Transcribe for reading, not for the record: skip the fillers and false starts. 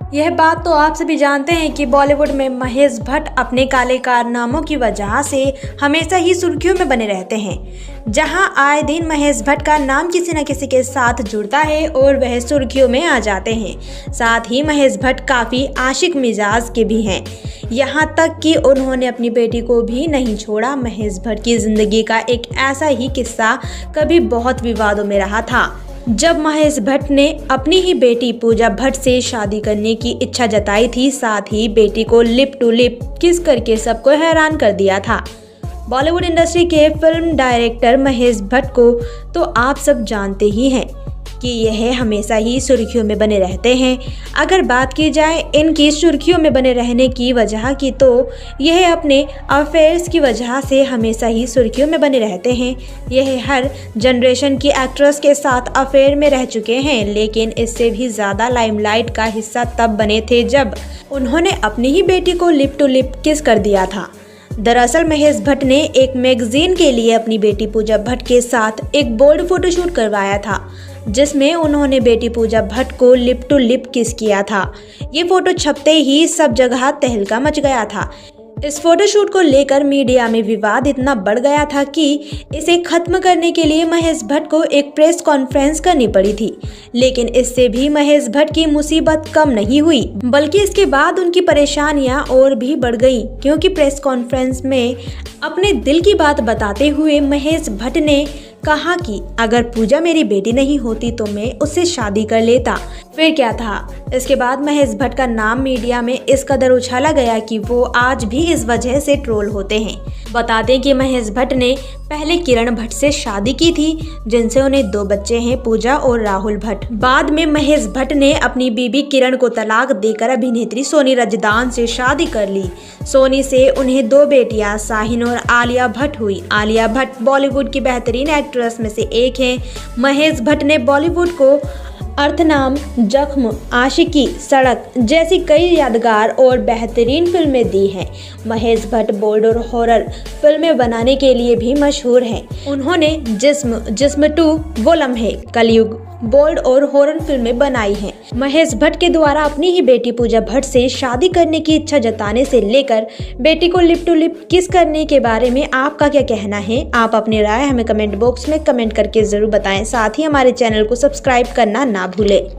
यह बात तो आप सभी जानते हैं कि बॉलीवुड में महेश भट्ट अपने काले कारनामों की वजह से हमेशा ही सुर्खियों में बने रहते हैं। जहां आए दिन महेश भट्ट का नाम किसी न किसी के साथ जुड़ता है और वह सुर्खियों में आ जाते हैं। साथ ही महेश भट्ट काफ़ी आशिक मिजाज के भी हैं, यहाँ तक कि उन्होंने अपनी बेटी को भी नहीं छोड़ा। महेश भट्ट की ज़िंदगी का एक ऐसा ही किस्सा कभी बहुत विवादों में रहा था, जब महेश भट्ट ने अपनी ही बेटी पूजा भट्ट से शादी करने की इच्छा जताई थी। साथ ही बेटी को लिप टू लिप किस करके सबको हैरान कर दिया था। बॉलीवुड इंडस्ट्री के फिल्म डायरेक्टर महेश भट्ट को तो आप सब जानते ही हैं कि यह हमेशा ही सुर्खियों में बने रहते हैं। अगर बात की जाए इनकी सुर्खियों में बने रहने की वजह की, तो यह अपने अफेयर्स की वजह से हमेशा ही सुर्खियों में बने रहते हैं। यह हर जनरेशन की एक्ट्रेस के साथ अफेयर में रह चुके हैं, लेकिन इससे भी ज़्यादा लाइमलाइट का हिस्सा तब बने थे जब उन्होंने अपनी ही बेटी को लिप टू लिप किस कर दिया था। दरअसल महेश भट्ट ने एक मैगजीन के लिए अपनी बेटी पूजा भट्ट के साथ एक बोल्ड फोटोशूट करवाया था, जिसमें उन्होंने बेटी पूजा भट्ट को लिप टू लिप किस किया था। ये फोटो छपते ही सब जगह तहलका मच गया था। इस फोटोशूट को लेकर मीडिया में विवाद इतना बढ़ गया था कि इसे खत्म करने के लिए महेश भट्ट को एक प्रेस कॉन्फ्रेंस करनी पड़ी थी। लेकिन इससे भी महेश भट्ट की मुसीबत कम नहीं हुई, बल्कि इसके बाद उनकी परेशानियां और भी बढ़ गईं, क्योंकि प्रेस कॉन्फ्रेंस में अपने दिल की बात बताते हुए महेश भट्ट ने कहा कि अगर पूजा मेरी बेटी नहीं होती तो मैं उससे शादी कर लेता। फिर क्या था, इसके बाद महेश भट्ट का नाम मीडिया में इस कदर उछाला गया कि वो आज भी इस वजह से ट्रोल होते हैं। बता दें कि महेश भट्ट ने पहले किरण भट्ट से शादी की थी, जिनसे उन्हें 2 बच्चे हैं, पूजा और राहुल भट्ट। बाद में महेश भट्ट ने अपनी बीबी किरण को तलाक देकर अभिनेत्री सोनी रजदान से शादी कर ली। सोनी से उन्हें 2 बेटियां शाहीन और आलिया भट्ट हुई। आलिया भट्ट बॉलीवुड की बेहतरीन एक्ट्रेस में से एक हैं। महेश भट्ट ने बॉलीवुड को अर्थनाम, जख्म, आशिकी, सड़क जैसी कई यादगार और बेहतरीन फिल्में दी हैं। महेश भट्ट बोल्ड और हॉरर फिल्में बनाने के लिए भी मशहूर हैं। उन्होंने जिस्म 2, वो लम्हे, कलयुग, बोल्ड और हॉरर फिल्में बनाई हैं। महेश भट्ट के द्वारा अपनी ही बेटी पूजा भट्ट से शादी करने की इच्छा जताने से लेकर बेटी को लिप टू लिप किस करने के बारे में आपका क्या कहना है? आप अपनी राय हमें कमेंट बॉक्स में कमेंट करके ज़रूर बताएं। साथ ही हमारे चैनल को सब्सक्राइब करना ना भूलें।